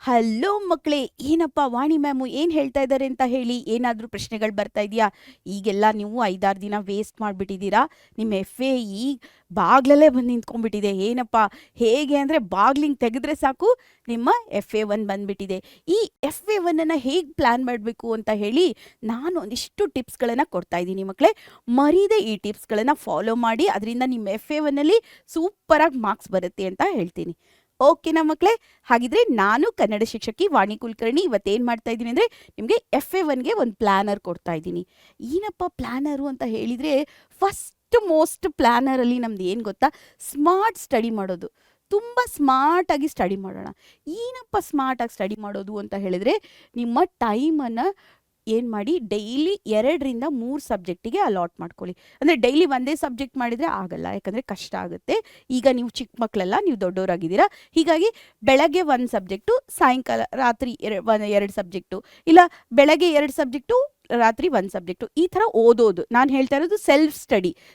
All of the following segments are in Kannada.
ಹಲೋ ಮಕ್ಕಳೇ, ಏನಪ್ಪ ವಾಣಿ ಮ್ಯಾಮು ಏನು ಹೇಳ್ತಾ ಇದ್ದಾರೆ ಅಂತ ಹೇಳಿ ಏನಾದರೂ ಪ್ರಶ್ನೆಗಳು ಬರ್ತಾ ಇದೆಯಾ? ಈಗೆಲ್ಲ ನೀವು 5-6 ದಿನ ವೇಸ್ಟ್ ಮಾಡಿಬಿಟ್ಟಿದ್ದೀರಾ. ನಿಮ್ಮ ಎಫ್ ಎ ಈಗ ಬಾಗ್ಲಲ್ಲೇ ಬಂದು ನಿಂತ್ಕೊಂಡ್ಬಿಟ್ಟಿದೆ. ಏನಪ್ಪ ಹೇಗೆ ಅಂದರೆ ಬಾಗ್ಲಿಂಗ್ ತೆಗೆದ್ರೆ ಸಾಕು ನಿಮ್ಮ FA1 ಬಂದ್ಬಿಟ್ಟಿದೆ. ಈ FA1 ಹೇಗೆ ಪ್ಲ್ಯಾನ್ ಮಾಡಬೇಕು ಅಂತ ಹೇಳಿ ನಾನು ಒಂದಿಷ್ಟು ಟಿಪ್ಸ್ಗಳನ್ನು ಕೊಡ್ತಾ ಇದ್ದೀನಿ ಮಕ್ಕಳೇ. ಮರೀದೆ ಈ ಟಿಪ್ಸ್ಗಳನ್ನು ಫಾಲೋ ಮಾಡಿ, ಅದರಿಂದ ನಿಮ್ಮ FA1 ಸೂಪರಾಗಿ ಮಾರ್ಕ್ಸ್ ಬರುತ್ತೆ ಅಂತ ಹೇಳ್ತೀನಿ. ಓಕೆನಾ ಮಕ್ಕಳೇ? ಹಾಗಿದ್ರೆ ನಾನು ಕನ್ನಡ ಶಿಕ್ಷಕಿ ವಾಣಿ ಕುಲಕರ್ಣಿ ಇವತ್ತೇನು ಮಾಡ್ತಾ ಇದ್ದೀನಿ ಅಂದರೆ ನಿಮಗೆ FA1ಗೆ ಒಂದು ಪ್ಲ್ಯಾನರ್ ಕೊಡ್ತಾ ಇದ್ದೀನಿ. ಏನಪ್ಪ ಪ್ಲ್ಯಾನರು ಅಂತ ಹೇಳಿದರೆ, ಫಸ್ಟ್ ಮೋಸ್ಟ್ ಪ್ಲ್ಯಾನರಲ್ಲಿ ನಮ್ದು ಏನು ಗೊತ್ತಾ, ಸ್ಮಾರ್ಟ್ ಸ್ಟಡಿ ಮಾಡೋದು. ತುಂಬ ಸ್ಮಾರ್ಟಾಗಿ ಸ್ಟಡಿ ಮಾಡೋಣ. ಏನಪ್ಪ ಸ್ಮಾರ್ಟಾಗಿ ಸ್ಟಡಿ ಮಾಡೋದು ಅಂತ ಹೇಳಿದರೆ, ನಿಮ್ಮ ಟೈಮನ್ನು ಏನು ಮಾಡಿ ಡೈಲಿ 2ರಿಂದ 3 ಸಬ್ಜೆಕ್ಟಿಗೆ ಅಲಾಟ್ ಮಾಡ್ಕೊಳ್ಳಿ. ಅಂದರೆ ಡೈಲಿ ಒಂದೇ ಸಬ್ಜೆಕ್ಟ್ ಮಾಡಿದರೆ ಆಗಲ್ಲ, ಯಾಕಂದರೆ ಕಷ್ಟ ಆಗುತ್ತೆ. ಈಗ ನೀವು ಚಿಕ್ಕ ಮಕ್ಕಳೆಲ್ಲ, ನೀವು ದೊಡ್ಡವರಾಗಿದ್ದೀರಾ. ಹೀಗಾಗಿ ಬೆಳಗ್ಗೆ 1 ಸಬ್ಜೆಕ್ಟು, ಸಾಯಂಕಾಲ ರಾತ್ರಿ 2 ಸಬ್ಜೆಕ್ಟು, ಇಲ್ಲ ಬೆಳಗ್ಗೆ 2 ಸಬ್ಜೆಕ್ಟು, ರಾತ್ರಿ 1 ಸಬ್ಜೆಕ್ಟು, ಈ ಥರ ಓದೋದು. ನಾನು ಹೇಳ್ತಾ ಇರೋದು ಸೆಲ್ಫ್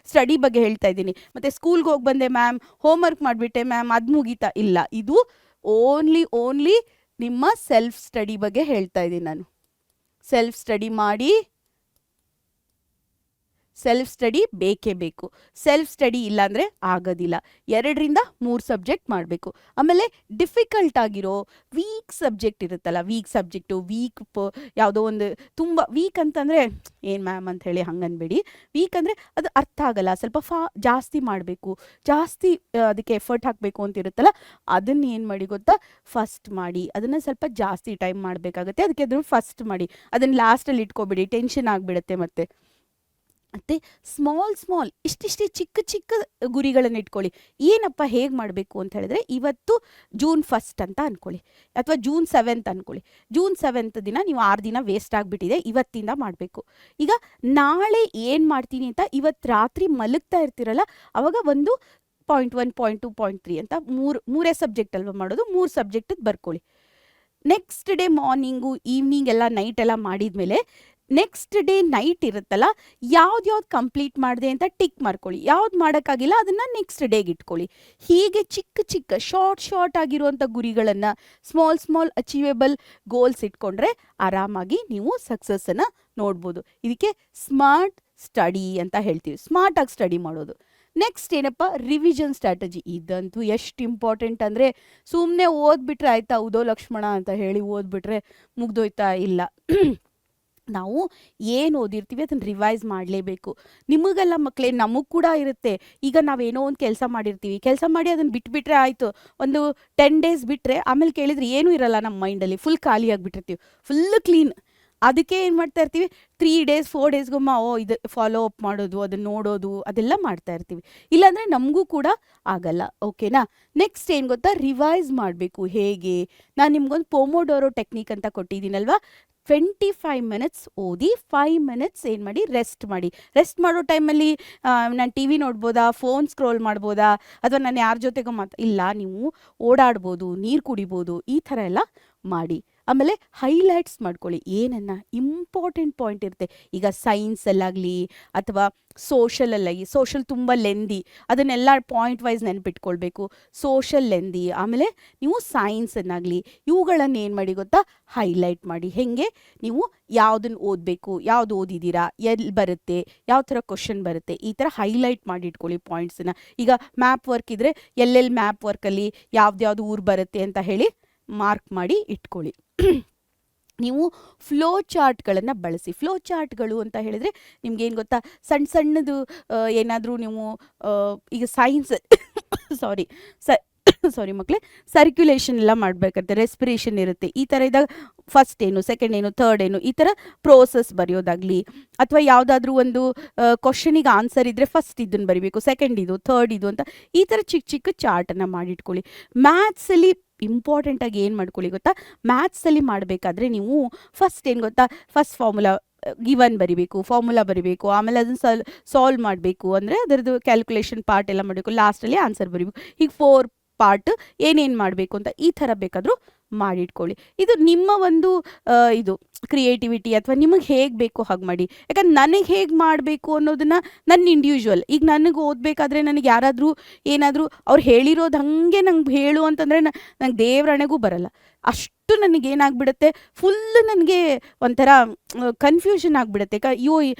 ಸ್ಟಡಿ ಬಗ್ಗೆ ಹೇಳ್ತಾ ಇದ್ದೀನಿ. ಮತ್ತು ಸ್ಕೂಲ್ಗೆ ಹೋಗಿ ಬಂದೆ ಮ್ಯಾಮ್, ಹೋಮ್ವರ್ಕ್ ಮಾಡಿಬಿಟ್ಟೆ ಮ್ಯಾಮ್, ಅದು ಮುಗೀತಾ? ಇಲ್ಲ, ಇದು ಓನ್ಲಿ ನಿಮ್ಮ ಸೆಲ್ಫ್ ಸ್ಟಡಿ ಬಗ್ಗೆ ಹೇಳ್ತಾ ಇದ್ದೀನಿ ನಾನು. ಸೆಲ್ಫ್ ಸ್ಟಡಿ ಮಾಡಿ, ಸೆಲ್ಫ್ ಸ್ಟಡಿ ಬೇಕೇ ಬೇಕು. ಸೆಲ್ಫ್ ಸ್ಟಡಿ ಇಲ್ಲಾಂದರೆ ಆಗೋದಿಲ್ಲ. 2ರಿಂದ 3 ಸಬ್ಜೆಕ್ಟ್ ಮಾಡಬೇಕು. ಆಮೇಲೆ ಡಿಫಿಕಲ್ಟ್ ಆಗಿರೋ ವೀಕ್ ಸಬ್ಜೆಕ್ಟ್ ಇರುತ್ತಲ್ಲ, ಯಾವುದೋ ಒಂದು ತುಂಬ ವೀಕ್ ಅಂತಂದರೆ ಏನು ಮ್ಯಾಮ್ ಅಂತ ಹೇಳಿ ಹಂಗನ್ಬೇಡಿ. ವೀಕ್ ಅಂದರೆ ಅದು ಅರ್ಥ ಆಗಲ್ಲ, ಸ್ವಲ್ಪ ಜಾಸ್ತಿ ಮಾಡಬೇಕು, ಜಾಸ್ತಿ ಅದಕ್ಕೆ ಎಫರ್ಟ್ ಹಾಕಬೇಕು ಅಂತ ಇರುತ್ತಲ್ಲ, ಅದನ್ನು ಏನು ಮಾಡಿ ಗೊತ್ತಾ, ಫಸ್ಟ್ ಮಾಡಿ. ಅದನ್ನು ಸ್ವಲ್ಪ ಜಾಸ್ತಿ ಟೈಮ್ ಮಾಡಬೇಕಾಗತ್ತೆ, ಅದಕ್ಕೆ ಅದನ್ನು ಫಸ್ಟ್ ಮಾಡಿ. ಅದನ್ನು ಲಾಸ್ಟಲ್ಲಿ ಇಟ್ಕೊಬೇಡಿ, ಟೆನ್ಷನ್ ಆಗಿಬಿಡುತ್ತೆ. ಮತ್ತು ಸ್ಮಾಲ್ ಇಷ್ಟಿಷ್ಟೇ ಚಿಕ್ಕ ಗುರಿಗಳನ್ನು ಇಟ್ಕೊಳ್ಳಿ. ಏನಪ್ಪ ಹೇಗೆ ಮಾಡಬೇಕು ಅಂತ ಹೇಳಿದ್ರೆ, ಇವತ್ತು ಜೂನ್ 1 ಅಂತ ಅಂದ್ಕೊಳ್ಳಿ, ಅಥವಾ ಜೂನ್ 7 ಅಂದ್ಕೊಳ್ಳಿ. ಜೂನ್ 7 ದಿನ ನೀವು 6 ದಿನ ವೇಸ್ಟ್ ಆಗಿಬಿಟ್ಟಿದೆ, ಇವತ್ತಿಂದ ಮಾಡಬೇಕು. ಈಗ ನಾಳೆ ಏನು ಮಾಡ್ತೀನಿ ಅಂತ ಇವತ್ತು ರಾತ್ರಿ ಮಲಗ್ತಾ ಇರ್ತೀರಲ್ಲ, ಅವಾಗ ಒಂದು .1, .2, .3 ಅಂತ ಮೂರೇ ಸಬ್ಜೆಕ್ಟ್ ಅಲ್ವಾ ಮಾಡೋದು, 3 ಸಬ್ಜೆಕ್ಟಿಗೆ ಬರ್ಕೊಳ್ಳಿ. ನೆಕ್ಸ್ಟ್ ಡೇ ಮಾರ್ನಿಂಗು, ಈವ್ನಿಂಗ್ ಎಲ್ಲ, ನೈಟ್ ಎಲ್ಲ ಮಾಡಿದ್ಮೇಲೆ ನೆಕ್ಸ್ಟ್ ಡೇ ನೈಟ್ ಇರುತ್ತಲ್ಲ, ಯಾವ್ದು ಕಂಪ್ಲೀಟ್ ಮಾಡಿದೆ ಅಂತ ಟಿಕ್ ಮಾಡ್ಕೊಳ್ಳಿ. ಯಾವ್ದು ಮಾಡೋಕ್ಕಾಗಿಲ್ಲ ಅದನ್ನು ನೆಕ್ಸ್ಟ್ ಡೇಗೆ ಇಟ್ಕೊಳ್ಳಿ. ಹೀಗೆ ಚಿಕ್ಕ ಶಾರ್ಟ್ ಆಗಿರುವಂಥ ಗುರಿಗಳನ್ನು, ಸ್ಮಾಲ್ ಅಚೀವೇಬಲ್ ಗೋಲ್ಸ್ ಇಟ್ಕೊಂಡ್ರೆ ಆರಾಮಾಗಿ ನೀವು ಸಕ್ಸಸ್ಸನ್ನು ನೋಡ್ಬೋದು. ಇದಕ್ಕೆ ಸ್ಮಾರ್ಟ್ ಸ್ಟಡಿ ಅಂತ ಹೇಳ್ತೀವಿ, ಸ್ಮಾರ್ಟಾಗಿ ಸ್ಟಡಿ ಮಾಡೋದು. ನೆಕ್ಸ್ಟ್ ಏನಪ್ಪ, ರಿವಿಷನ್ ಸ್ಟ್ರಾಟಜಿ. ಇದಂತೂ ಎಷ್ಟು ಇಂಪಾರ್ಟೆಂಟ್ ಅಂದರೆ, ಸುಮ್ಮನೆ ಓದ್ಬಿಟ್ರೆ ಆಯ್ತಾ, ಉದೋ ಲಕ್ಷ್ಮಣ ಅಂತ ಹೇಳಿ ಓದ್ಬಿಟ್ರೆ ಮುಗ್ದೋಯ್ತಾ? ಇಲ್ಲ. ನಾವು ಏನು ಓದಿರ್ತೀವಿ ಅದನ್ನು ರಿವೈಸ್ ಮಾಡಲೇಬೇಕು. ನಿಮಗೆಲ್ಲ ಮಕ್ಕಳೇ, ನಮಗೆ ಕೂಡ ಇರುತ್ತೆ. ಈಗ ನಾವೇನೋ ಒಂದು ಕೆಲಸ ಮಾಡಿರ್ತೀವಿ, ಕೆಲಸ ಮಾಡಿ ಅದನ್ನು ಬಿಟ್ಬಿಟ್ರೆ ಆಯಿತು. ಒಂದು 10 ಡೇಸ್ ಬಿಟ್ಟರೆ ಆಮೇಲೆ ಕೇಳಿದರೆ ಏನೂ ಇರಲ್ಲ ನಮ್ಮ ಮೈಂಡಲ್ಲಿ, ಫುಲ್ ಖಾಲಿ ಆಗಿಬಿಟ್ಟಿರ್ತೀವಿ, ಫುಲ್ ಕ್ಲೀನ್. ಅದಕ್ಕೆ ಏನು ಮಾಡ್ತಾ ಇರ್ತೀವಿ, 3 ಡೇಸ್ 4 ಡೇಸ್ಗೊಮ್ಮ ಇದು ಫಾಲೋ ಅಪ್ ಮಾಡೋದು, ಅದನ್ನು ನೋಡೋದು, ಅದೆಲ್ಲ ಮಾಡ್ತಾ ಇರ್ತೀವಿ. ಇಲ್ಲಾಂದರೆ ನಮಗೂ ಕೂಡ ಆಗಲ್ಲ. ಓಕೆನಾ? ನೆಕ್ಸ್ಟ್ ಏನು ಗೊತ್ತಾ, ರಿವೈಸ್ ಮಾಡಬೇಕು. ಹೇಗೆ? ನಾನು ನಿಮ್ಗೊಂದು ಪೊಮೊಡೋರೋ ಟೆಕ್ನಿಕ್ ಅಂತ ಕೊಟ್ಟಿದ್ದೀನಲ್ವಾ, 25 ಮಿನಿಟ್ಸ್ ಓದಿ, 5 ಮಿನಿಟ್ಸ್ ಏನು ಮಾಡಿ, ರೆಸ್ಟ್ ಮಾಡಿ. ರೆಸ್ಟ್ ಮಾಡೋ ಟೈಮಲ್ಲಿ ನಾನು TV ನೋಡ್ಬೋದಾ, ಫೋನ್ ಸ್ಕ್ರೋಲ್ ಮಾಡ್ಬೋದಾ, ಅಥವಾ ನಾನು ಯಾರ ಜೊತೆಗೋ ಇಲ್ಲ, ನೀವು ಓಡಾಡ್ಬೋದು, ನೀರು ಕುಡಿಬೋದು, ಈ ಥರ ಎಲ್ಲ ಮಾಡಿ. ಆಮೇಲೆ ಹೈಲೈಟ್ಸ್ ಮಾಡ್ಕೊಳ್ಳಿ. ಏನನ್ನ ಇಂಪಾರ್ಟೆಂಟ್ ಪಾಯಿಂಟ್ ಇರುತ್ತೆ. ಈಗ ಸೈನ್ಸಲ್ಲಾಗಲಿ ಅಥವಾ ಸೋಷಲಲ್ಲಾಗಿ, ಸೋಷಲ್ ತುಂಬ ಲೆಂದಿ, ಅದನ್ನೆಲ್ಲ ಪಾಯಿಂಟ್ ವೈಸ್ ನೆನಪಿಟ್ಕೊಳ್ಬೇಕು. ಸೋಷಲ್ ಲೆಂದಿ, ಆಮೇಲೆ ನೀವು ಸೈನ್ಸನ್ನಾಗಲಿ, ಇವುಗಳನ್ನು ಏನು ಮಾಡಿ ಗೊತ್ತಾ, ಹೈಲೈಟ್ ಮಾಡಿ. ಹೇಗೆ? ನೀವು ಯಾವುದನ್ನು ಓದಬೇಕು, ಯಾವುದು ಓದಿದ್ದೀರಾ, ಎಲ್ಲಿ ಬರುತ್ತೆ, ಯಾವ ಥರ ಕ್ವಶನ್ ಬರುತ್ತೆ, ಈ ಥರ ಹೈಲೈಟ್ ಮಾಡಿ ಇಟ್ಕೊಳ್ಳಿ ಪಾಯಿಂಟ್ಸನ್ನು. ಈಗ ಮ್ಯಾಪ್ ವರ್ಕ್ ಇದ್ದರೆ ಎಲ್ಲೆಲ್ಲಿ ಮ್ಯಾಪ್ ವರ್ಕಲ್ಲಿ ಯಾವ್ದು ಊರು ಬರುತ್ತೆ ಅಂತ ಹೇಳಿ ಮಾರ್ಕ್ ಮಾಡಿ ಇಟ್ಕೊಳ್ಳಿ. ನೀವು ಫ್ಲೋ ಚಾರ್ಟ್ಗಳನ್ನು ಬಳಸಿ. ಫ್ಲೋ ಚಾರ್ಟ್ಗಳು ಅಂತ ಹೇಳಿದರೆ ನಿಮ್ಗೇನು ಗೊತ್ತಾ, ಸಣ್ಣದು ಏನಾದರೂ ನೀವು ಈಗ ಸೈನ್ಸ್ ಸಾರಿ ಮಕ್ಕಳೇ, ಸರ್ಕ್ಯುಲೇಷನ್ ಎಲ್ಲ ಮಾಡಬೇಕಾಗುತ್ತೆ, ರೆಸ್ಪಿರೇಷನ್ ಇರುತ್ತೆ. ಈ ಥರ ಇದ್ದಾಗ ಫಸ್ಟ್ ಏನು, ಸೆಕೆಂಡ್ ಏನು, ಥರ್ಡ್ ಏನು, ಈ ಥರ ಪ್ರೋಸೆಸ್ ಬರೆಯೋದಾಗಲಿ, ಅಥವಾ ಯಾವುದಾದ್ರೂ ಒಂದು ಕ್ವಶನಿಗೆ ಆನ್ಸರ್ ಇದ್ದರೆ ಫಸ್ಟ್ ಇದನ್ನು ಬರೀಬೇಕು, ಸೆಕೆಂಡ್ ಇದು, ಥರ್ಡ್ ಇದು ಅಂತ, ಈ ಥರ ಚಿಕ್ಕ ಚಾರ್ಟನ್ನು ಮಾಡಿಟ್ಕೊಳ್ಳಿ. ಮ್ಯಾಥ್ಸಲ್ಲಿ ಇಂಪಾರ್ಟೆಂಟಾಗಿ ಏನು ಮಾಡ್ಕೊಳ್ಳಿ ಗೊತ್ತಾ, ಮ್ಯಾಥ್ಸಲ್ಲಿ ಮಾಡಬೇಕಾದ್ರೆ ನೀವು ಫಸ್ಟ್ ಏನು ಗೊತ್ತಾ, ಫಸ್ಟ್ ಗಿವನ್ ಬರಿಬೇಕು, ಫಾರ್ಮುಲಾ ಬರಿಬೇಕು, ಆಮೇಲೆ ಅದನ್ನು ಸಾಲ್ವ್ ಮಾಡಬೇಕು, ಅಂದರೆ ಅದರದ್ದು ಕ್ಯಾಲ್ಕುಲೇಷನ್ ಪಾರ್ಟ್ ಎಲ್ಲ ಮಾಡಬೇಕು, ಲಾಸ್ಟಲ್ಲಿ ಆನ್ಸರ್ ಬರೀಬೇಕು. ಈಗ 4 ಪಾರ್ಟ್ ಏನೇನು ಮಾಡಬೇಕು ಅಂತ ಈ ಥರ ಬೇಕಾದರೂ ಮಾಡಿಟ್ಕೊಳ್ಳಿ. ಇದು ನಿಮ್ಮ ಒಂದು ಇದು ಕ್ರಿಯೇಟಿವಿಟಿ ಅಥವಾ ನಿಮಗೆ ಹೇಗೆ ಬೇಕೋ ಹಾಗೆ ಮಾಡಿ. ಯಾಕಂದ್ರೆ ನನಗೆ ಹೇಗೆ ಮಾಡಬೇಕು ಅನ್ನೋದನ್ನು ನನ್ನ ಇಂಡಿವಿಜುವಲ್. ಈಗ ನನಗೆ ಓದಬೇಕಾದ್ರೆ ನನಗೆ ಯಾರಾದರೂ ಏನಾದರೂ ಅವ್ರು ಹೇಳಿರೋದು ಹಾಗೆ ನಂಗೆ ಹೇಳು ಅಂತಂದರೆ ನಂಗೆ ದೇವರಣೆಗೂ ಬರಲ್ಲ. ಅಷ್ಟು ನನಗೇನಾಗ್ಬಿಡುತ್ತೆ, ಫುಲ್ ನನಗೆ ಒಂಥರ ಕನ್ಫ್ಯೂಷನ್ ಆಗಿಬಿಡುತ್ತೆ. ಅಯ್ಯೋ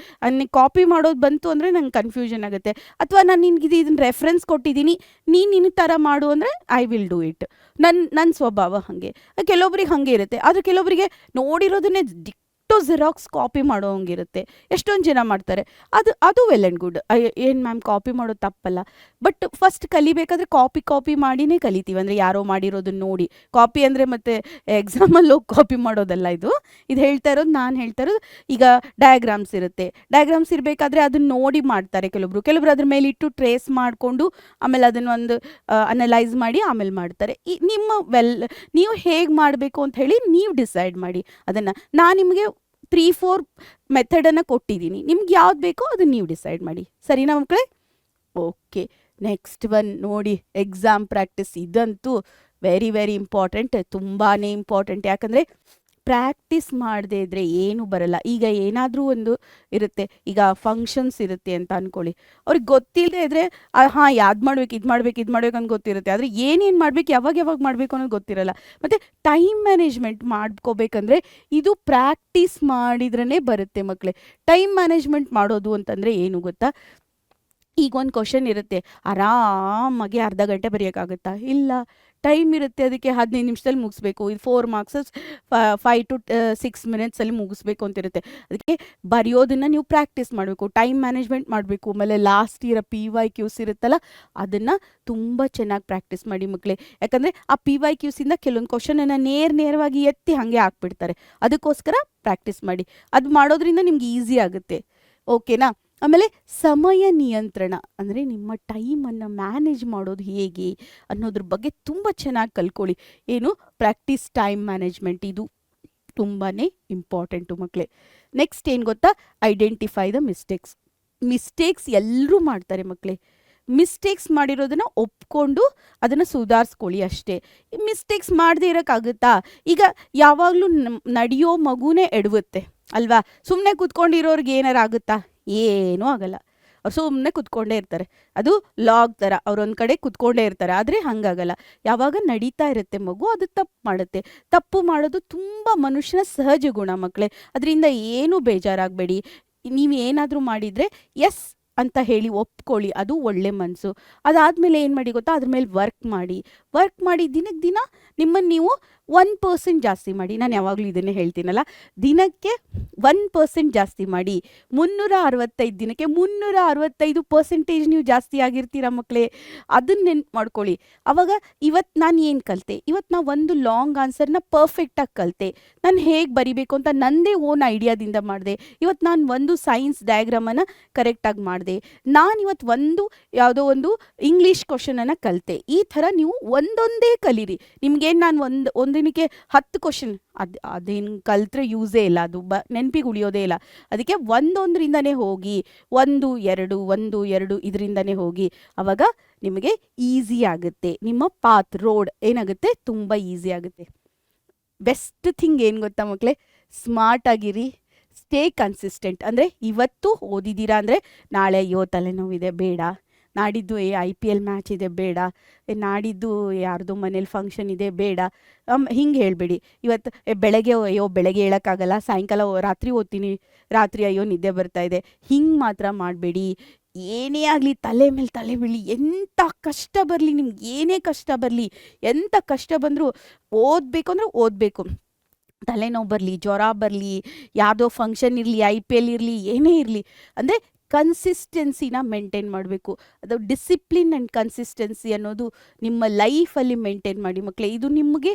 ನನಗೆ ಕಾಪಿ ಮಾಡೋದು ಬಂತು ಅಂದರೆ ನಂಗೆ ಕನ್ಫ್ಯೂಷನ್ ಆಗುತ್ತೆ. ಅಥವಾ ನಾನು ನಿನಗೆ ಇದನ್ನು ರೆಫರೆನ್ಸ್ ಕೊಟ್ಟಿದ್ದೀನಿ, ನೀನು ನಿನ್ನ ಥರ ಮಾಡು ಅಂದರೆ ಐ ವಿಲ್ ಡೂ ಇಟ್. ನನ್ನ ಸ್ವಭಾವ ಹಾಗೆ. ಕೆಲವೊಬ್ರಿಗೆ ಹಾಗೆ ಇರುತ್ತೆ. ಆದರೆ ಕೆಲವೊಬ್ಬರಿಗೆ ನೋಡಿರೋದನ್ನೇ ಝೆರಾಕ್ಸ್ ಕಾಪಿ ಮಾಡೋ ಹಂಗಿರುತ್ತೆ. ಎಷ್ಟೊಂದು ಜನ ಮಾಡ್ತಾರೆ. ಅದು ವೆಲ್ ಆ್ಯಂಡ್ ಗುಡ್. ಏನು ಮ್ಯಾಮ್ ಕಾಪಿ ಮಾಡೋದು ತಪ್ಪಲ್ಲ. ಬಟ್ ಫಸ್ಟ್ ಕಲಿಬೇಕಾದ್ರೆ ಕಾಪಿ ಮಾಡಿನೇ ಕಲಿತೀವಿ. ಅಂದರೆ ಯಾರೋ ಮಾಡಿರೋದನ್ನ ನೋಡಿ. ಕಾಪಿ ಅಂದರೆ ಮತ್ತೆ ಎಕ್ಸಾಮಲ್ಲಿ ಹೋಗಿ ಕಾಪಿ ಮಾಡೋದಲ್ಲ ಇದು ಹೇಳ್ತಾ ಇರೋದು. ನಾನು ಹೇಳ್ತಾ ಇರೋದು ಈಗ ಡಯಾಗ್ರಾಮ್ಸ್ ಇರುತ್ತೆ. ಡಯಾಗ್ರಾಮ್ಸ್ ಇರಬೇಕಾದ್ರೆ ಅದನ್ನ ನೋಡಿ ಮಾಡ್ತಾರೆ ಕೆಲವೊಬ್ರು ಅದ್ರ ಮೇಲೆ ಇಟ್ಟು ಟ್ರೇಸ್ ಮಾಡಿಕೊಂಡು ಆಮೇಲೆ ಅದನ್ನು ಒಂದು ಅನಲೈಸ್ ಮಾಡಿ ಆಮೇಲೆ ಮಾಡ್ತಾರೆ. ನೀವು ಹೇಗೆ ಮಾಡಬೇಕು ಅಂತ ಹೇಳಿ ನೀವು ಡಿಸೈಡ್ ಮಾಡಿ. ಅದನ್ನು ನಾನು ನಿಮಗೆ 3-4 ಮೆಥಡನ್ನು ಕೊಟ್ಟಿದ್ದೀನಿ. ನಿಮ್ಗೆ ಯಾವ್ದು ಬೇಕೋ ಅದನ್ನು ನೀವು ಡಿಸೈಡ್ ಮಾಡಿ. ಸರಿನಾ ಮಕ್ಕಳೇ? ಓಕೆ, ನೆಕ್ಸ್ಟ್ ಒನ್ ನೋಡಿ, ಎಕ್ಸಾಮ್ ಪ್ರಾಕ್ಟೀಸ್. ಇದಂತೂ ವೆರಿ ವೆರಿ ಇಂಪಾರ್ಟೆಂಟ್, ತುಂಬಾ ಇಂಪಾರ್ಟೆಂಟ್. ಯಾಕಂದರೆ ಪ್ರಾಕ್ಟೀಸ್ ಮಾಡದೇ ಇದ್ದರೆ ಏನೂ ಬರಲ್ಲ. ಈಗ ಏನಾದರೂ ಒಂದು ಇರುತ್ತೆ, ಈಗ ಫಂಕ್ಷನ್ಸ್ ಇರುತ್ತೆ ಅಂತ ಅಂದ್ಕೊಳ್ಳಿ. ಅವ್ರಿಗೆ ಗೊತ್ತಿಲ್ಲದೆ ಇದ್ದರೆ ಹಾಂ ಯಾವ್ದು ಮಾಡ್ಬೇಕು, ಇದು ಮಾಡ್ಬೇಕು ಅಂತ ಗೊತ್ತಿರುತ್ತೆ. ಆದರೆ ಏನೇನು ಮಾಡ್ಬೇಕು, ಯಾವಾಗ ಮಾಡಬೇಕು ಅನ್ನೋದು ಗೊತ್ತಿರಲ್ಲ. ಮತ್ತು ಟೈಮ್ ಮ್ಯಾನೇಜ್ಮೆಂಟ್ ಮಾಡ್ಕೋಬೇಕಂದ್ರೆ ಇದು ಪ್ರಾಕ್ಟೀಸ್ ಮಾಡಿದ್ರೇ ಬರುತ್ತೆ ಮಕ್ಕಳೇ. ಟೈಮ್ ಮ್ಯಾನೇಜ್ಮೆಂಟ್ ಮಾಡೋದು ಅಂತಂದರೆ ಏನು ಗೊತ್ತಾ? ಈಗ ಒಂದು ಕ್ವಶನ್ ಇರುತ್ತೆ, ಆರಾಮಾಗಿ ಅರ್ಧ ಗಂಟೆ ಬರೆಯೋಕ್ಕಾಗುತ್ತಾ? ಇಲ್ಲ, ಟೈಮ್ ಇರುತ್ತೆ. ಅದಕ್ಕೆ 15 ನಿಮಿಷದಲ್ಲಿ ಮುಗಿಸ್ಬೇಕು. ಇದು 4 ಮಾರ್ಕ್ಸ್ 5 to 6 ಮಿನಿಟ್ಸಲ್ಲಿ ಮುಗಿಸ್ಬೇಕು ಅಂತಿರುತ್ತೆ. ಅದಕ್ಕೆ ಬರೆಯೋದನ್ನು ನೀವು ಪ್ರಾಕ್ಟೀಸ್ ಮಾಡಬೇಕು, ಟೈಮ್ ಮ್ಯಾನೇಜ್ಮೆಂಟ್ ಮಾಡಬೇಕು. ಆಮೇಲೆ ಲಾಸ್ಟ್ ಇರೋ PYQs ಇರುತ್ತಲ್ಲ, ಅದನ್ನು ತುಂಬ ಚೆನ್ನಾಗಿ ಪ್ರಾಕ್ಟೀಸ್ ಮಾಡಿ ಮಕ್ಕಳೇ. ಯಾಕಂದರೆ ಆ PYQಸಿಂದ ಕೆಲವೊಂದು ಕ್ವಶನನ್ನು ನೇರವಾಗಿ ಎತ್ತಿ ಹಾಗೆ ಹಾಕ್ಬಿಡ್ತಾರೆ. ಅದಕ್ಕೋಸ್ಕರ ಪ್ರಾಕ್ಟೀಸ್ ಮಾಡಿ. ಅದು ಮಾಡೋದ್ರಿಂದ ನಿಮ್ಗೆ ಈಸಿ ಆಗುತ್ತೆ. ಓಕೆನಾ? ಆಮೇಲೆ ಸಮಯ ನಿಯಂತ್ರಣ ಅಂದರೆ ನಿಮ್ಮ ಟೈಮನ್ನು ಮ್ಯಾನೇಜ್ ಮಾಡೋದು ಹೇಗೆ ಅನ್ನೋದ್ರ ಬಗ್ಗೆ ತುಂಬ ಚೆನ್ನಾಗಿ ಕಲ್ತ್ಕೊಳ್ಳಿ. ಏನು ಪ್ರಾಕ್ಟೀಸ್ ಟೈಮ್ ಮ್ಯಾನೇಜ್ಮೆಂಟ್, ಇದು ತುಂಬಾ ಇಂಪಾರ್ಟೆಂಟು ಮಕ್ಕಳೇ. ನೆಕ್ಸ್ಟ್ ಏನು ಗೊತ್ತಾ? ಐಡೆಂಟಿಫೈ ದ ಮಿಸ್ಟೇಕ್ಸ್ ಎಲ್ಲರೂ ಮಾಡ್ತಾರೆ ಮಕ್ಕಳೇ. ಮಿಸ್ಟೇಕ್ಸ್ ಮಾಡಿರೋದನ್ನು ಒಪ್ಕೊಂಡು ಅದನ್ನು ಸುಧಾರಿಸ್ಕೊಳ್ಳಿ ಅಷ್ಟೇ. ಮಿಸ್ಟೇಕ್ಸ್ ಮಾಡದೇ ಇರೋಕ್ಕಾಗುತ್ತಾ? ಈಗ ಯಾವಾಗಲೂ ನಡೆಯೋ ಮಗುನೇ ಎಡವುತ್ತೆ ಅಲ್ವಾ? ಸುಮ್ಮನೆ ಕೂತ್ಕೊಂಡಿರೋರ್ಗೆ ಏನಾರು ಆಗುತ್ತಾ? ಏನೂ ಆಗಲ್ಲ. ಅವ್ರು ಸುಮ್ಮನೆ ಕೂತ್ಕೊಂಡೇ ಇರ್ತಾರೆ. ಅದು ಲಾಗ್ ಥರ, ಅವ್ರೊಂದು ಕಡೆ ಕೂತ್ಕೊಂಡೇ ಇರ್ತಾರೆ. ಆದರೆ ಹಾಗಾಗಲ್ಲ. ಯಾವಾಗ ನಡೀತಾ ಇರುತ್ತೆ ಮಗು, ಅದು ತಪ್ಪು ಮಾಡೋದು ತುಂಬ ಮನುಷ್ಯನ ಸಹಜ ಗುಣ ಮಕ್ಕಳೇ. ಅದರಿಂದ ಏನೂ ಬೇಜಾರಾಗಬೇಡಿ. ನೀವು ಏನಾದರೂ ಮಾಡಿದರೆ ಎಸ್ ಅಂತ ಹೇಳಿ ಒಪ್ಕೊಳ್ಳಿ, ಅದು ಒಳ್ಳೆ ಮನಸ್ಸು. ಅದಾದಮೇಲೆ ಏನು ಮಾಡಿ ಗೊತ್ತಾ? ಅದ್ರ ಮೇಲೆ ವರ್ಕ್ ಮಾಡಿ ದಿನಕ್ಕೆ ದಿನ ನಿಮ್ಮನ್ನು ನೀವು 1% ಜಾಸ್ತಿ ಮಾಡಿ. ನಾನು ಯಾವಾಗಲೂ ಇದನ್ನೇ ಹೇಳ್ತೀನಲ್ಲ, ದಿನಕ್ಕೆ 1% ಜಾಸ್ತಿ ಮಾಡಿ. 365 ದಿನಕ್ಕೆ 365% ನೀವು ಜಾಸ್ತಿ ಆಗಿರ್ತೀರ ಮಕ್ಕಳೇ. ಅದನ್ನ ನೆನ್ಪು ಮಾಡ್ಕೊಳ್ಳಿ. ಆವಾಗ ಇವತ್ತು ನಾನು ಏನು ಕಲಿತೆ? ಇವತ್ತು ನಾವು ಒಂದು ಲಾಂಗ್ ಆನ್ಸರ್ನ ಪರ್ಫೆಕ್ಟಾಗಿ ಕಲಿತೆ. ನಾನು ಹೇಗೆ ಬರಿಬೇಕು ಅಂತ ನನ್ನದೇ ಓನ್ ಐಡಿಯಾದಿಂದ ಮಾಡಿದೆ. ಇವತ್ತು ನಾನು ಒಂದು ಸೈನ್ಸ್ ಡಯಾಗ್ರಾಮನ್ನು ಕರೆಕ್ಟಾಗಿ ಮಾಡಿದೆ. ನಾನಿವತ್ತು ಯಾವುದೋ ಒಂದು ಇಂಗ್ಲೀಷ್ ಕ್ವಶನನ್ನು ಕಲಿತೆ. ಈ ಥರ ನೀವು ಒಂದೊಂದೇ ಕಲೀರಿ. ನಿಮ್ಗೇನು ನಾನು ಒಂದಿನಕ್ಕೆ 10 ಕ್ವಶನ್ ಅದೇನು ಕಲ್ತ್ರೆ ಯೂಸೇ ಇಲ್ಲ, ಅದು ನೆನಪಿಗೆ ಉಳಿಯೋದೇ ಇಲ್ಲ. ಅದಕ್ಕೆ ಒಂದೊಂದರಿಂದನೇ ಹೋಗಿ, 1 2 ಇದರಿಂದನೇ ಹೋಗಿ. ಆವಾಗ ನಿಮಗೆ ಈಸಿ ಆಗುತ್ತೆ. ನಿಮ್ಮ ರೋಡ್ ಏನಾಗುತ್ತೆ? ತುಂಬ ಈಸಿ ಆಗುತ್ತೆ. ಬೆಸ್ಟ್ ಥಿಂಗ್ ಏನು ಗೊತ್ತಾ ಮಕ್ಕಳೇ? ಸ್ಮಾರ್ಟ್ ಆಗಿರಿ, ಸ್ಟೇ ಕನ್ಸಿಸ್ಟೆಂಟ್. ಅಂದರೆ ಇವತ್ತು ಓದಿದ್ದೀರಾ ಅಂದರೆ ನಾಳೆ ತಲೆನೋವಿದೆ ಬೇಡ, ನಾಡಿದ್ದು IPL ಮ್ಯಾಚ್ ಇದೆ ಬೇಡ, ನಾಡಿದ್ದು ಯಾರ್ದು ಮನೇಲಿ ಫಂಕ್ಷನ್ ಇದೆ ಬೇಡ, ಹಿಂಗೆ ಹೇಳಬೇಡಿ. ಇವತ್ತು ಬೆಳಗ್ಗೆ ಹೇಳೋಕ್ಕಾಗಲ್ಲ, ಸಾಯಂಕಾಲ ರಾತ್ರಿ ಓದ್ತೀನಿ, ರಾತ್ರಿ ನಿದ್ದೆ ಬರ್ತಾ ಇದೆ, ಹಿಂಗೆ ಮಾತ್ರ ಮಾಡಬೇಡಿ. ಏನೇ ಆಗಲಿ ತಲೆ ಮೇಲೆ ತಲೆ ಬೀಳಿ, ಎಂಥ ಕಷ್ಟ ಬರಲಿ, ನಿಮ್ಗೆ ಏನೇ ಕಷ್ಟ ಬರಲಿ, ಎಂಥ ಕಷ್ಟ ಬಂದರೂ ಓದಬೇಕು ಅಂದರೆ ಓದಬೇಕು. ತಲೆನೋವು ಬರಲಿ, ಜ್ವರ ಬರಲಿ, ಯಾವುದೋ ಫಂಕ್ಷನ್ ಇರಲಿ, IPL ಇರಲಿ, ಏನೇ ಇರಲಿ, ಅಂದರೆ ಕನ್ಸಿಸ್ಟೆನ್ಸಿನ ಮೇಂಟೈನ್ ಮಾಡಬೇಕು. ಅದು ಡಿಸಿಪ್ಲಿನ್ ಆ್ಯಂಡ್ ಕನ್ಸಿಸ್ಟೆನ್ಸಿ ಅನ್ನೋದು ನಿಮ್ಮ ಲೈಫಲ್ಲಿ ಮೇಂಟೈನ್ ಮಾಡಿ ಮಕ್ಕಳೇ. ಇದು ನಿಮಗೆ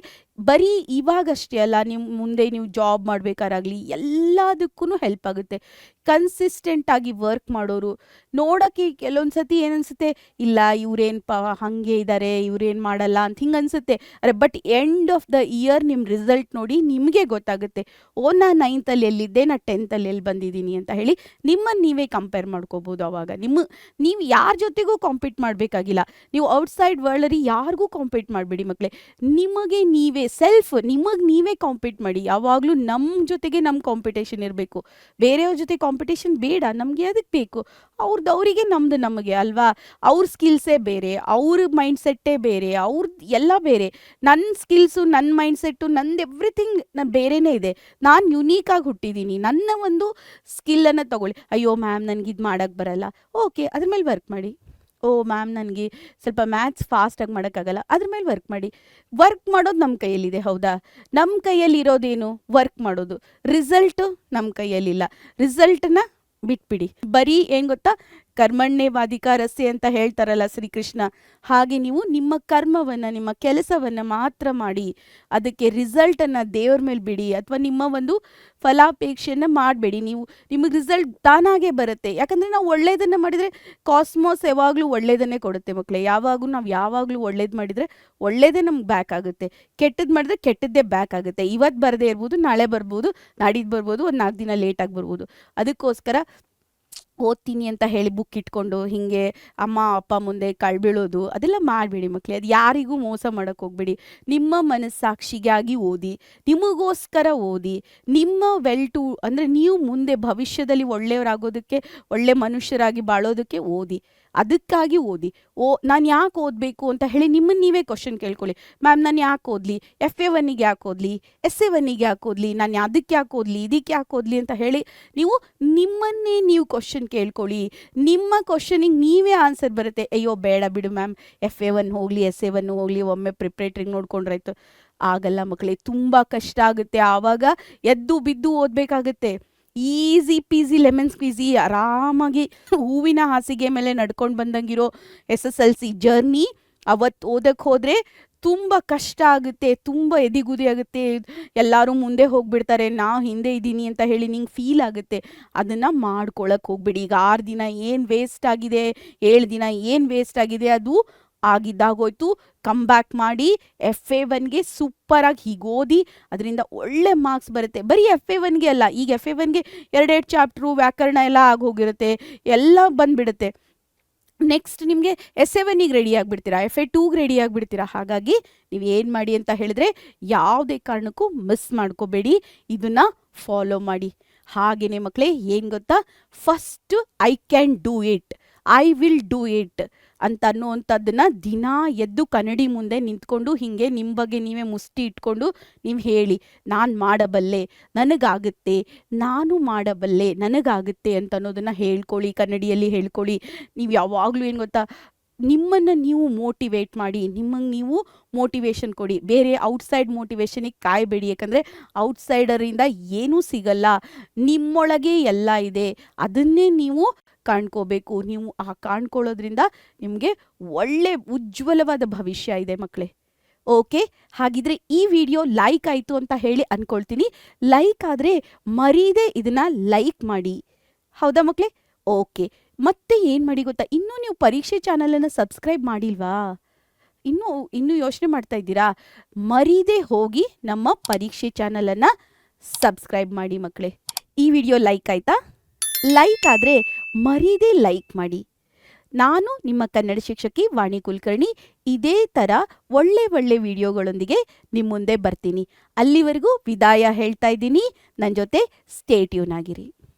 ಬರೀ ಇವಾಗಷ್ಟೇ ಅಲ್ಲ, ಮುಂದೆ ನೀವು ಜಾಬ್ ಮಾಡಬೇಕಾರಾಗಲಿ ಎಲ್ಲದಕ್ಕೂ ಹೆಲ್ಪ್ ಆಗುತ್ತೆ. ಕನ್ಸಿಸ್ಟೆಂಟಾಗಿ ವರ್ಕ್ ಮಾಡೋರು ನೋಡೋಕ್ಕೆ ಕೆಲವೊಂದು ಸತಿ ಏನನ್ಸುತ್ತೆ, ಇಲ್ಲ ಇವ್ರೇನಪ್ಪ ಹಾಗೆ ಇದ್ದಾರೆ, ಇವ್ರೇನು ಮಾಡಲ್ಲ ಅಂತ ಹಿಂಗೆ ಅನಿಸುತ್ತೆ. But end of the year ನಿಮ್ಮ ರಿಸಲ್ಟ್ ನೋಡಿ ನಿಮಗೆ ಗೊತ್ತಾಗುತ್ತೆ, ನಾನು 9th ಎಲ್ಲಿದ್ದೆ, ನಾನು 10th ಎಲ್ಲಿ ಬಂದಿದ್ದೀನಿ ಅಂತ ಹೇಳಿ ನಿಮ್ಮನ್ನು ನೀವೇ ಕಂಪೇರ್ ಮಾಡ್ಕೋಬೋದು. ಅವಾಗ ನೀವು ಯಾರ ಜೊತೆಗೂ ಕಾಂಪೀಟ್ ಮಾಡಬೇಕಾಗಿಲ್ಲ. ನೀವು ಔಟ್ಸೈಡ್ ವರ್ಲ್ಡಲ್ಲಿ ಯಾರಿಗೂ ಕಾಂಪೀಟ್ ಮಾಡಬೇಡಿ ಮಕ್ಕಳೇ. ನಿಮಗೆ ನೀವೇ ಸೆಲ್ಫ್ ನಿಮಗೆ ನೀವೇ ಕಾಂಪೀಟ್ ಮಾಡಿ. ಯಾವಾಗಲೂ ನಮ್ಮ ಜೊತೆಗೆ ನಮ್ಮ ಕಾಂಪಿಟೇಷನ್ ಇರಬೇಕು. ಬೇರೆಯವ್ರ ಜೊತೆ ಕಾಂಪಿಟೇಷನ್ ಬೇಡ. ನಮಗೆ ಅದಕ್ಕೆ ಬೇಕು ಅವ್ರದ್ದು ಅವರಿಗೆ, ನಮ್ಮದು ನಮಗೆ ಅಲ್ವಾ. ಅವ್ರ ಸ್ಕಿಲ್ಸೇ ಬೇರೆ, ಅವ್ರ ಮೈಂಡ್ಸೆಟ್ಟೇ ಬೇರೆ, ಅವ್ರದ್ದು ಎಲ್ಲ ಬೇರೆ. ನನ್ನ ಸ್ಕಿಲ್ಸು, ನನ್ನ ಮೈಂಡ್ಸೆಟ್ಟು, ನಂದು ಎವ್ರಿಥಿಂಗ್ ಬೇರೆಯೇ ಇದೆ. ನಾನು ಯುನೀಕಾಗಿ ಹುಟ್ಟಿದ್ದೀನಿ. ನನ್ನ ಒಂದು ಸ್ಕಿಲ್ಲನ್ನು ತಗೊಳ್ಳಿ. ಅಯ್ಯೋ ಮ್ಯಾಮ್ ನನಗೆ ಇದು ಮಾಡೋಕ್ಕೆ ಬರಲ್ಲ, ಓಕೆ ಅದ್ರ ಮೇಲೆ ವರ್ಕ್ ಮಾಡಿ. ಓ ಮ್ಯಾಮ್ ನನಗೆ ಸ್ವಲ್ಪ ಮ್ಯಾಥ್ಸ್ ಫಾಸ್ಟಾಗಿ ಮಾಡೋಕ್ಕಾಗಲ್ಲ, ಅದ್ರ ಮೇಲೆ ವರ್ಕ್ ಮಾಡಿ. ವರ್ಕ್ ಮಾಡೋದು ನಮ್ಮ ಕೈಯಲ್ಲಿದೆ, ಹೌದಾ. ನಮ್ಮ ಕೈಯಲ್ಲಿ ಇರೋದೇನು? ವರ್ಕ್ ಮಾಡೋದು. ರಿಸಲ್ಟು ನಮ್ಮ ಕೈಯಲ್ಲಿಲ್ಲ. ರಿಸಲ್ಟನ್ನ ಬಿಟ್ಬಿಡಿ. ಬರೀ ಏನು ಗೊತ್ತಾ, ಕರ್ಮಣ್ಯೇವಾಧಿಕಾರಸ್ಯ ಅಂತ ಹೇಳ್ತಾರಲ್ಲ ಶ್ರೀಕೃಷ್ಣ, ಹಾಗೆ ನೀವು ನಿಮ್ಮ ಕರ್ಮವನ್ನು, ನಿಮ್ಮ ಕೆಲಸವನ್ನು ಮಾತ್ರ ಮಾಡಿ. ಅದಕ್ಕೆ ರಿಸಲ್ಟನ್ನು ದೇವ್ರ ಮೇಲೆ ಬಿಡಿ, ಅಥವಾ ನಿಮ್ಮ ಒಂದು ಫಲಾಪೇಕ್ಷೆಯನ್ನು ಮಾಡಬೇಡಿ. ನಿಮಗೆ ರಿಸಲ್ಟ್ ತಾನಾಗೇ ಬರುತ್ತೆ. ಯಾಕಂದರೆ ನಾವು ಒಳ್ಳೆಯದನ್ನು ಮಾಡಿದರೆ ಕಾಸ್ಮೋಸ್ ಯಾವಾಗಲೂ ಒಳ್ಳೆಯದನ್ನೇ ಕೊಡುತ್ತೆ ಮಕ್ಕಳೇ. ನಾವು ಯಾವಾಗಲೂ ಒಳ್ಳೇದು ಮಾಡಿದರೆ ಒಳ್ಳೆಯದೇ ನಮ್ಗೆ ಬ್ಯಾಕ್ ಆಗುತ್ತೆ. ಕೆಟ್ಟದ್ದು ಮಾಡಿದ್ರೆ ಕೆಟ್ಟದ್ದೇ ಬ್ಯಾಕ್ ಆಗುತ್ತೆ. ಇವತ್ತು ಬರದೇ ಇರ್ಬೋದು, ನಾಳೆ ಬರ್ಬೋದು, ನಾಡಿದ್ದು ಬರ್ಬೋದು, ಒಂದು 4 ದಿನ ಲೇಟಾಗಿ ಬರ್ಬೋದು. ಅದಕ್ಕೋಸ್ಕರ ಓದ್ತೀನಿ ಅಂತ ಹೇಳಿ ಬುಕ್ ಇಟ್ಕೊಂಡು ಹೀಗೆ ಅಮ್ಮ ಅಪ್ಪ ಮುಂದೆ ಕಳ್ಬೀಳೋದು ಅದೆಲ್ಲ ಮಾಡಬೇಡಿ ಮಕ್ಕಳೇ. ಅದು ಯಾರಿಗೂ ಮೋಸ ಮಾಡೋಕ್ಕೆ ಹೋಗ್ಬೇಡಿ. ನಿಮ್ಮ ಮನಸ್ಸಾಕ್ಷಿಗಾಗಿ ಓದಿ, ನಿಮಗೋಸ್ಕರ ಓದಿ. ನಿಮ್ಮ ಅಂದರೆ ನೀವು ಮುಂದೆ ಭವಿಷ್ಯದಲ್ಲಿ ಒಳ್ಳೆಯವರಾಗೋದಕ್ಕೆ, ಒಳ್ಳೆ ಮನುಷ್ಯರಾಗಿ ಬಾಳೋದಕ್ಕೆ ಓದಿ. ಅದಕ್ಕಾಗಿ ಓದಿ. ನಾನು ಯಾಕೆ ಓದಬೇಕು ಅಂತ ಹೇಳಿ ನಿಮ್ಮನ್ನು ನೀವೇ ಕ್ವಶನ್ ಕೇಳ್ಕೊಳ್ಳಿ. ಮ್ಯಾಮ್ ನಾನು ಯಾಕೆ ಓದಲಿ, FA1ಗೆ ಯಾಕೆ ಓದಲಿ, SA1ಗೆ ಯಾಕೆ ಓದಲಿ, ನಾನು ಅದಕ್ಕೆ ಯಾಕೆ ಓದಲಿ, ಇದಕ್ಕೆ ಯಾಕೆ ಓದಲಿ ಅಂತ ಹೇಳಿ ನೀವು ನಿಮ್ಮನ್ನೇ ನೀವು ಕ್ವಶನ್ ಕೇಳ್ಕೊಳ್ಳಿ. ನಿಮ್ಮ ಕ್ವಶನಿಗೆ ನೀವೇ ಆನ್ಸರ್ ಬರುತ್ತೆ. ಅಯ್ಯೋ ಬೇಡ ಬಿಡು ಮ್ಯಾಮ್, FA1 ಹೋಗಲಿ, SA1 ಹೋಗಲಿ, ಒಮ್ಮೆ ಪ್ರಿಪ್ರೇಟ್ರಿಗೆ ನೋಡ್ಕೊಂಡ್ರಾಯ್ತು. ಆಗಲ್ಲ ಮಕ್ಕಳೇ, ತುಂಬ ಕಷ್ಟ ಆಗುತ್ತೆ. ಆವಾಗ ಎದ್ದು ಬಿದ್ದು ಓದಬೇಕಾಗತ್ತೆ. ಈಸಿ ಪೀಸಿ ಲೆಮನ್ ಸ್ಕ್ವೀಸಿ ಆರಾಮಾಗಿ ಹೂವಿನ ಹಾಸಿಗೆ ಮೇಲೆ ನಡ್ಕೊಂಡು ಬಂದಂಗಿರೋ SSLC ಜರ್ನಿ ಅವತ್ತು ಓದಕ್ಕೆ ಹೋದರೆ ತುಂಬ ಕಷ್ಟ ಆಗುತ್ತೆ, ತುಂಬ ಎದಿಗುದಿ ಆಗುತ್ತೆ. ಎಲ್ಲರೂ ಮುಂದೆ ಹೋಗ್ಬಿಡ್ತಾರೆ, ನಾವು ಹಿಂದೆ ಇದ್ದೀನಿ ಅಂತ ಹೇಳಿ ನಿಂಗೆ ಫೀಲ್ ಆಗುತ್ತೆ. ಅದನ್ನು ಮಾಡ್ಕೊಳಕ್ಕೆ ಹೋಗ್ಬಿಡಿ. ಈಗ 6 ದಿನ ಏನು ವೇಸ್ಟ್ ಆಗಿದೆ, 7 ದಿನ ಏನು ವೇಸ್ಟ್ ಆಗಿದೆ, ಅದು ಆಗಿದ್ದಾಗೋಯ್ತು. ಕಮ್ ಬ್ಯಾಕ್ ಮಾಡಿ FA1ಗೆ ಸೂಪರಾಗಿ ಹೀಗೆ ಓದಿ, ಅದರಿಂದ ಒಳ್ಳೆ ಮಾರ್ಕ್ಸ್ ಬರುತ್ತೆ. ಬರೀ FA1ಗೆ ಅಲ್ಲ, ಈಗ FA1ಗೆ 2 ಚಾಪ್ಟ್ರು ವ್ಯಾಕರಣ ಎಲ್ಲ ಆಗೋಗಿರುತ್ತೆ, ಎಲ್ಲ ಬಂದುಬಿಡುತ್ತೆ. ನೆಕ್ಸ್ಟ್ ನಿಮಗೆ SA1ಗೆ ರೆಡಿ ಆಗಿಬಿಡ್ತೀರಾ, FA2ಗೆ ರೆಡಿ ಆಗಿಬಿಡ್ತೀರಾ. ಹಾಗಾಗಿ ನೀವು ಏನು ಮಾಡಿ ಅಂತ ಹೇಳಿದ್ರೆ ಯಾವುದೇ ಕಾರಣಕ್ಕೂ ಮಿಸ್ ಮಾಡ್ಕೋಬೇಡಿ, ಇದನ್ನು ಫಾಲೋ ಮಾಡಿ. ಹಾಗೆಯೇ ಮಕ್ಕಳೇ ಏನು ಗೊತ್ತಾ, first I can do it, I will do it ಅಂತ ಅನ್ನುವಂಥದ್ದನ್ನು ದಿನ ಎದ್ದು ಕನ್ನಡಿ ಮುಂದೆ ನಿಂತ್ಕೊಂಡು ಹೀಗೆ ನಿಮ್ಮ ಬಗ್ಗೆ ನೀವೇ ಮುಷ್ಟಿ ಇಟ್ಕೊಂಡು ನೀವು ಹೇಳಿ, ನಾನು ಮಾಡಬಲ್ಲೆ, ನನಗಾಗುತ್ತೆ, ನಾನು ಮಾಡಬಲ್ಲೆ, ನನಗಾಗುತ್ತೆ ಅಂತ ಅನ್ನೋದನ್ನು ಹೇಳ್ಕೊಳ್ಳಿ, ಕನ್ನಡಿಯಲ್ಲಿ ಹೇಳ್ಕೊಳ್ಳಿ. ನೀವು ಯಾವಾಗಲೂ ಏನು ಗೊತ್ತಾ, ನಿಮ್ಮನ್ನು ನೀವು ಮೋಟಿವೇಟ್ ಮಾಡಿ, ನಿಮಗೆ ನೀವು ಮೋಟಿವೇಶನ್ ಕೊಡಿ. ಬೇರೆ ಔಟ್ಸೈಡ್ ಮೋಟಿವೇಶನಿಗೆ ಕಾಯಬೇಡಿ. ಯಾಕಂದರೆ ಔಟ್ಸೈಡರಿಂದ ಏನೂ ಸಿಗಲ್ಲ, ನಿಮ್ಮೊಳಗೆ ಎಲ್ಲ ಇದೆ, ಅದನ್ನೇ ನೀವು ಕಾಣ್ಕೋಬೇಕು. ನೀವು ಆ ಕಾಣ್ಕೊಳ್ಳೋದ್ರಿಂದ ನಿಮಗೆ ಒಳ್ಳೆ ಉಜ್ವಲವಾದ ಭವಿಷ್ಯ ಇದೆ ಮಕ್ಕಳೇ. ಓಕೆ, ಹಾಗಿದ್ರೆ ಈ ವಿಡಿಯೋ ಲೈಕ್ ಆಯಿತು ಅಂತ ಹೇಳಿ ಅಂದ್ಕೊಳ್ತೀನಿ. ಲೈಕ್ ಆದರೆ ಮರೀದೆ ಇದನ್ನು ಲೈಕ್ ಮಾಡಿ, ಹೌದಾ ಮಕ್ಕಳೇ? ಓಕೆ, ಮತ್ತೆ ಏನು ಮಾಡಿ ಗೊತ್ತಾ, ಇನ್ನೂ ನೀವು ಪರೀಕ್ಷೆ ಚಾನಲನ್ನು ಸಬ್ಸ್ಕ್ರೈಬ್ ಮಾಡಿಲ್ವಾ? ಇನ್ನೂ ಯೋಚನೆ ಮಾಡ್ತಾ ಇದ್ದೀರಾ? ಮರೀದೆ ಹೋಗಿ ನಮ್ಮ ಪರೀಕ್ಷೆ ಚಾನಲನ್ನು ಸಬ್ಸ್ಕ್ರೈಬ್ ಮಾಡಿ ಮಕ್ಕಳೇ. ಈ ವಿಡಿಯೋ ಲೈಕ್ ಆಯಿತಾ? ಲೈಕ್ ಆದರೆ ಮರೀದೆ ಲೈಕ್ ಮಾಡಿ. ನಾನು ನಿಮ್ಮ ಕನ್ನಡ ಶಿಕ್ಷಕಿ ವಾಣಿ ಕುಲಕರ್ಣಿ. ಇದೇ ಥರ ಒಳ್ಳೆ ವಿಡಿಯೋಗಳೊಂದಿಗೆ ನಿಮ್ಮ ಮುಂದೆ ಬರ್ತೀನಿ. ಅಲ್ಲಿವರೆಗೂ ವಿದಾಯ ಹೇಳ್ತಾ ಇದ್ದೀನಿ. ನನ್ನ ಜೊತೆ ಸ್ಟೇ ಟ್ಯೂನ್ ಆಗಿರಿ.